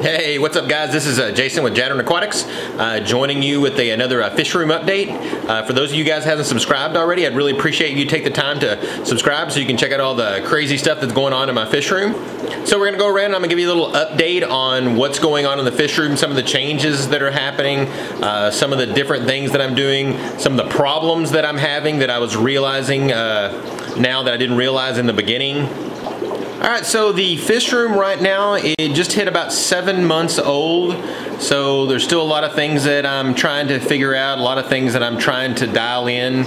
Hey, what's up guys? This is Jason with Jadren Aquatics, joining you with another Fishroom update. For those of you guys who haven't subscribed already, I'd really appreciate you take the time to subscribe so you can check out all the crazy stuff that's going on in my fish room. So we're going to go around and I'm going to give you a little update on what's going on in the fish room, some of the changes that are happening, some of the different things that I'm doing, some of the problems that I'm having that I was realizing now that I didn't realize in the beginning. Alright, so the fish room right now, it just hit about 7 months old, so there's still a lot of things that I'm trying to figure out, a lot of things that I'm trying to dial in,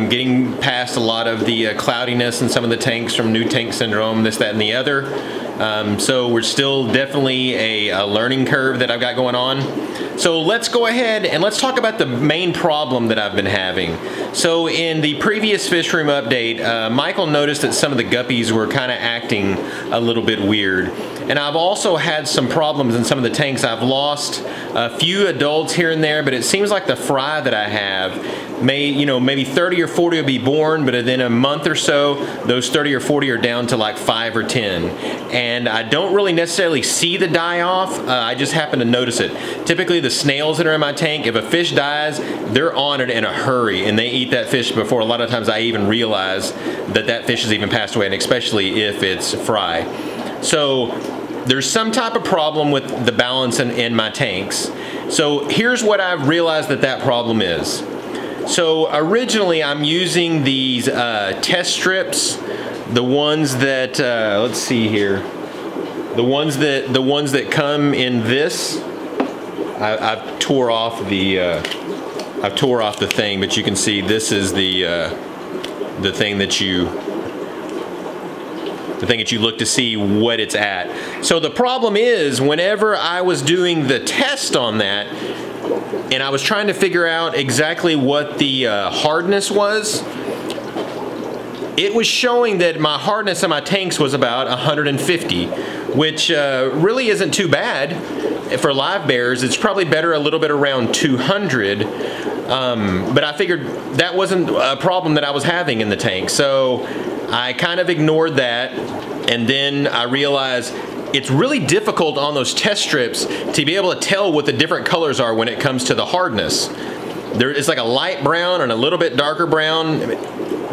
getting past a lot of the cloudiness in some of the tanks from new tank syndrome, this, that, and the other. So we're still definitely a learning curve that I've got going on. So let's go ahead and let's talk about the main problem that I've been having. So in the previous fish room update, Michael noticed that some of the guppies were kind of acting a little bit weird. And I've also had some problems in some of the tanks. I've lost a few adults here and there, but it seems like the fry that I have maybe 30 or 40 will be born, but within a month or so, those 30 or 40 are down to like 5 or 10. And I don't really necessarily see the die off, I just happen to notice it. Typically the snails that are in my tank, if a fish dies, they're on it in a hurry and they eat that fish before a lot of times I even realize that that fish has even passed away, and especially if it's fry. So there's some type of problem with the balance in my tanks. So here's what I've realized that problem is. So originally I'm using these test strips, the ones that let's see here, the ones that come in this. I've tore off the thing, but you can see this is the thing that you look to see what it's at. So the problem is, whenever I was doing the test on that and I was trying to figure out exactly what the hardness was, it was showing that my hardness in my tanks was about 150, which really isn't too bad for live bears. It's probably better a little bit around 200, but I figured that wasn't a problem that I was having in the tank, so I kind of ignored that. And then I realized it's really difficult on those test strips to be able to tell what the different colors are when it comes to the hardness. It's like a light brown and a little bit darker brown.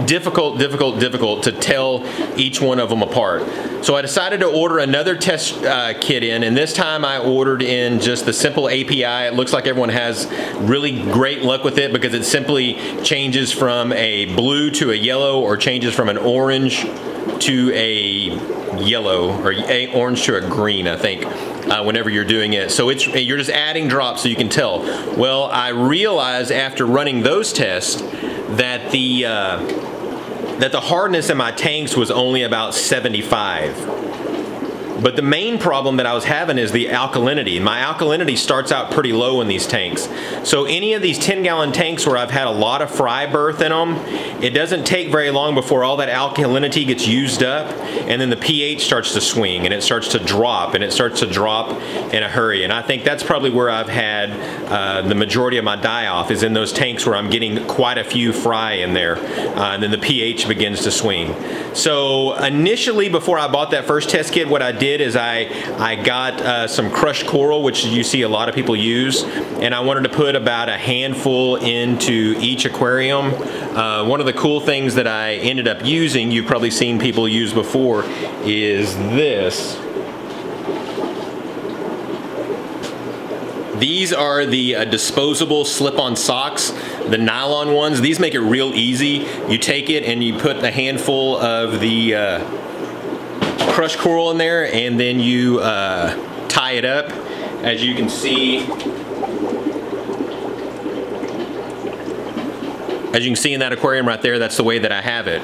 Difficult to tell each one of them apart. So I decided to order another test kit in, and this time I ordered in just the simple API. It looks like everyone has really great luck with it because it simply changes from a blue to a yellow, or changes from an orange to a yellow, or a orange to a green, I think, whenever you're doing it. So you're just adding drops so you can tell. Well, I realized after running those tests that the hardness in my tanks was only about 75. But the main problem that I was having is the alkalinity. My alkalinity starts out pretty low in these tanks. So any of these 10-gallon tanks where I've had a lot of fry birth in them, it doesn't take very long before all that alkalinity gets used up, and then the pH starts to swing and it starts to drop, and it starts to drop in a hurry. And I think that's probably where I've had the majority of my die-off, is in those tanks where I'm getting quite a few fry in there, and then the pH begins to swing. So initially, before I bought that first test kit, what I did is I got some crushed coral, which you see a lot of people use, and I wanted to put about a handful into each aquarium. One of the cool things that I ended up using, you've probably seen people use before, is this. These are the disposable slip-on socks, the nylon ones. These make it real easy. You take it and you put a handful of the crushed coral in there, and then you tie it up. As you can see, in that aquarium right there, that's the way that I have it.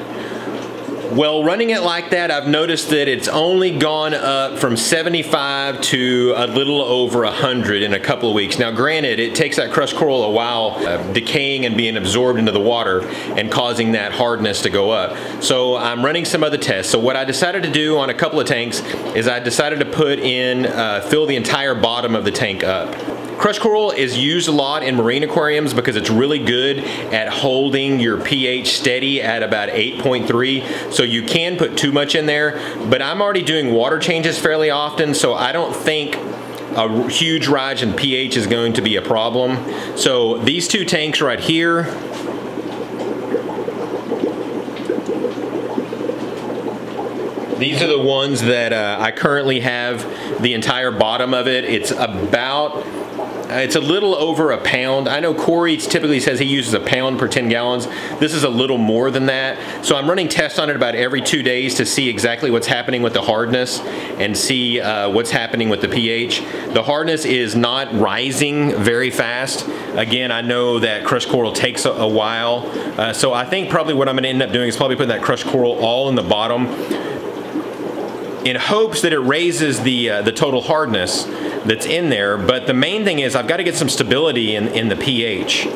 Well, running it like that, I've noticed that it's only gone up from 75 to a little over 100 in a couple of weeks. Now granted, it takes that crushed coral a while decaying and being absorbed into the water and causing that hardness to go up. So I'm running some other tests. So what I decided to do on a couple of tanks is I decided to put in, fill the entire bottom of the tank up. Crushed coral is used a lot in marine aquariums because it's really good at holding your pH steady at about 8.3, so you can put too much in there, but I'm already doing water changes fairly often, so I don't think a huge rise in pH is going to be a problem. So these two tanks right here, these are the ones that I currently have the entire bottom of it. It's about, it's a little over a pound. I know Corys typically says he uses a pound per 10 gallons. This is a little more than that. So I'm running tests on it about every 2 days to see exactly what's happening with the hardness and see what's happening with the pH. The hardness is not rising very fast. Again, I know that crushed coral takes a while. So I think probably what I'm gonna end up doing is probably putting that crushed coral all in the bottom in hopes that it raises the total hardness that's in there. But the main thing is I've got to get some stability in the pH.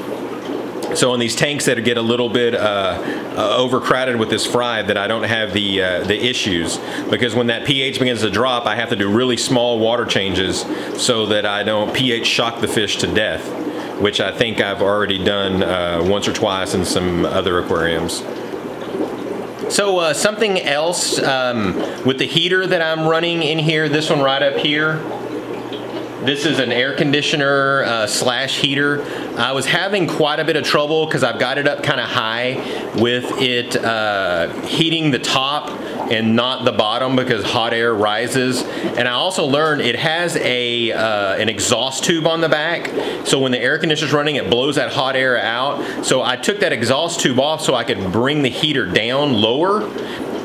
So in these tanks that get a little bit overcrowded with this fry, that I don't have the issues, because when that pH begins to drop, I have to do really small water changes so that I don't pH shock the fish to death, which I think I've already done once or twice in some other aquariums. So something else with the heater that I'm running in here, this one right up here, this is an air conditioner slash heater. I was having quite a bit of trouble because I've got it up kind of high with it heating the top and not the bottom because hot air rises. And I also learned it has an exhaust tube on the back. So when the air conditioner's running, it blows that hot air out. So I took that exhaust tube off so I could bring the heater down lower,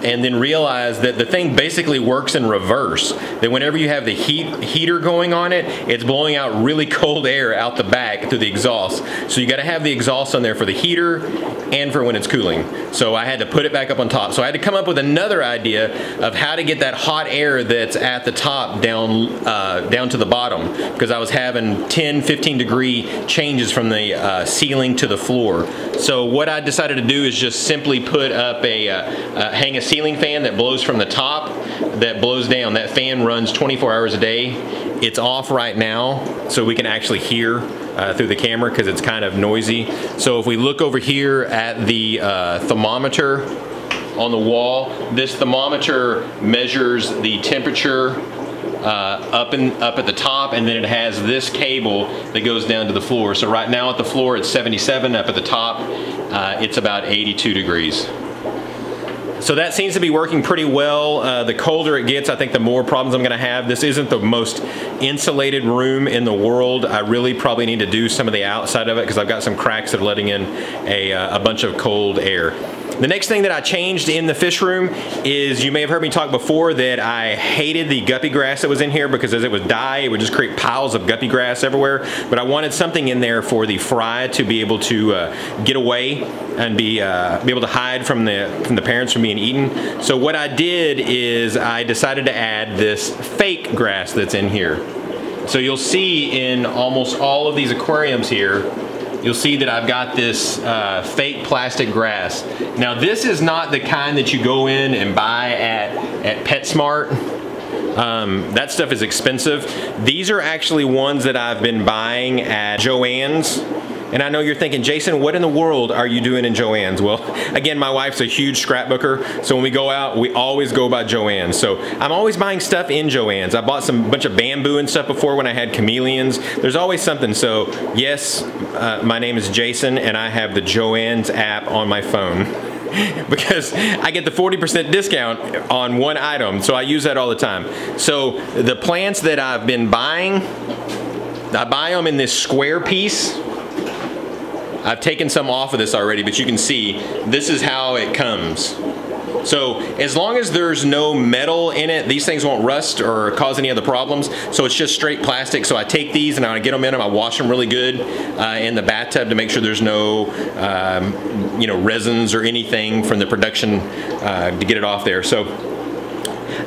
and then realize that the thing basically works in reverse. That whenever you have the heater going on it, it's blowing out really cold air out the back through the exhaust. So you gotta have the exhaust on there for the heater and for when it's cooling. So I had to put it back up on top. So I had to come up with another idea of how to get that hot air that's at the top down to the bottom, because I was having 10, 15 degree changes from the ceiling to the floor. So what I decided to do is just simply put up hang a ceiling fan that blows from the top, that blows down. That fan runs 24 hours a day. It's off right now, so we can actually hear through the camera because it's kind of noisy. So if we look over here at the thermometer on the wall, this thermometer measures the temperature up at the top, and then it has this cable that goes down to the floor. So right now at the floor it's 77, up at the top it's about 82 degrees. So that seems to be working pretty well. The colder it gets, I think the more problems I'm gonna have. This isn't the most insulated room in the world. I really probably need to do some of the outside of it because I've got some cracks that are letting in a bunch of cold air. The next thing that I changed in the fish room is, you may have heard me talk before that I hated the guppy grass that was in here because as it would die, it would just create piles of guppy grass everywhere. But I wanted something in there for the fry to be able to get away and be able to hide from the parents from being eaten. So what I did is I decided to add this fake grass that's in here. So you'll see in almost all of these aquariums here, you'll see that I've got this fake plastic grass. Now this is not the kind that you go in and buy at PetSmart. That stuff is expensive. These are actually ones that I've been buying at Joann's. And I know you're thinking, Jason, what in the world are you doing in Joann's? Well, again, my wife's a huge scrapbooker, so when we go out, we always go by Joann's. So I'm always buying stuff in Joann's. I bought bunch of bamboo and stuff before when I had chameleons. There's always something. So yes, my name is Jason, and I have the Joann's app on my phone because I get the 40% discount on one item, so I use that all the time. So the plants that I've been buying, I buy them in this square piece. I've taken some off of this already, but you can see this is how it comes. So as long as there's no metal in it, these things won't rust or cause any other problems. So it's just straight plastic. So I take these and I get them in them. I wash them really good in the bathtub to make sure there's no resins or anything from the production to get it off there. So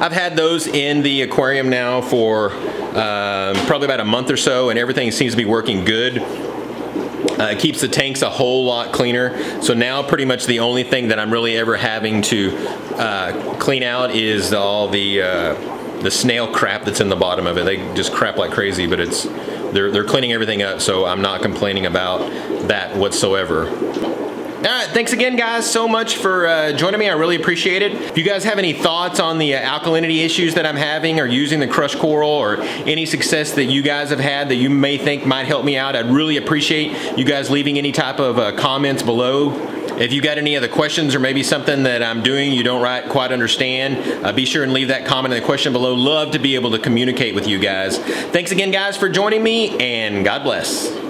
I've had those in the aquarium now for probably about a month or so, and everything seems to be working good. It keeps the tanks a whole lot cleaner. So now pretty much the only thing that I'm really ever having to clean out is all the snail crap that's in the bottom of it. They just crap like crazy, but they're cleaning everything up, so I'm not complaining about that whatsoever. right, thanks again, guys, so much for joining me. I really appreciate it. If you guys have any thoughts on the alkalinity issues that I'm having, or using the crushed coral, or any success that you guys have had that you may think might help me out, I'd really appreciate you guys leaving any type of comments below. If you got any other questions, or maybe something that I'm doing you don't quite understand, be sure and leave that comment in the question below. Love to be able to communicate with you guys. Thanks again, guys, for joining me, and God bless.